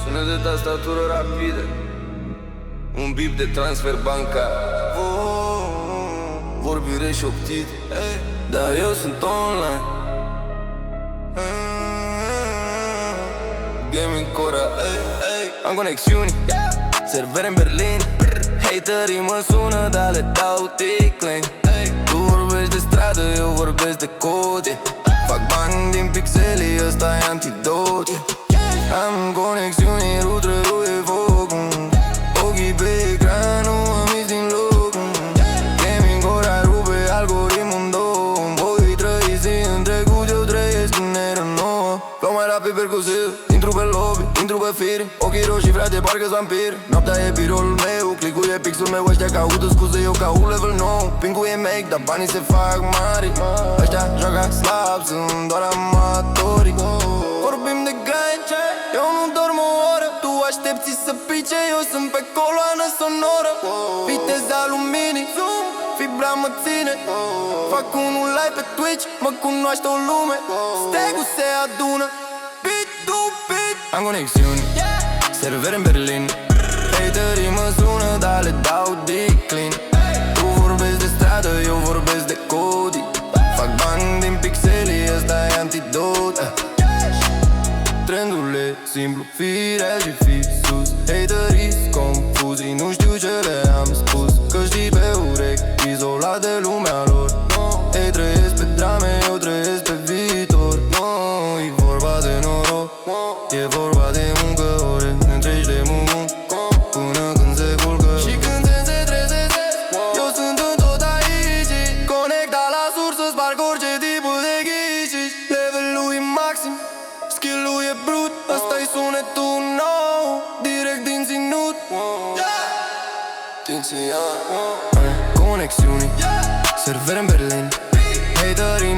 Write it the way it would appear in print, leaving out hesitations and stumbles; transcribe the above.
Sună de tastatură rapidă, un bip de transfer bancar, vorbire șoptit, dar eu sunt online. Gaming Cora, am conexiuni, servere în Berlin. Haterii mă sună, dar le dau decline. Tu vorbești de stradă, eu vorbesc de code. Fac bani din pixelii, ăsta e antidot. Am conexiuni, rutrăruie focul. Ochii pe ecran, nu am mis din loc. Gaming Cora rupe algoritmul în două. Voi trăi zi în trecut, eu trăiesc în eră nouă. Flow mai rapid percusiv, intru pe lobby, intru pe fir. Ochii roșii, frate, parcă-s vampir. Noaptea e birolul meu, clicul e pixul meu. Ăștia caută scuze, eu caut level nou. Pingul e make, dar banii se fac mari. Ăștia joacă slab, sunt doar amatori. Vorbim de grind, eu nu dorm o oră. Tu aștepți să pice, eu sunt pe coloană sonoră. Viteza luminii, fibra mă ține. Fac unul live pe Twitch, mă cunoaște o lume. Steg-ul se adună, beat to beat. Am conexiuni, servere în Berlin. Haterii mă sună, dar le dau decline. Tu vorbești de stradă, eu vorbesc de codi. Fac bani din pixelii, ăsta e antidot. Trendul e simplu, firea și fi sus. Haterii-s confuzii, nu știu ce le-am spus. Că știi pe urechi, izolat de lumea lor. Ei trăiesc pe drame, eu trăiesc pe viitor. E vorba de noroc, e vorba de muncă, ore întregi de muncă, până când se culcă. Și când se trezeze, eu sunt în tot aici. Conectat la sursă, sparg orice tipul de ghici. Levelul e maxim, skill-ul e brut. Ăsta-i sunetul nou, direct din ținut. Din ținut. Conexiuni, servere în Berlin. Haterii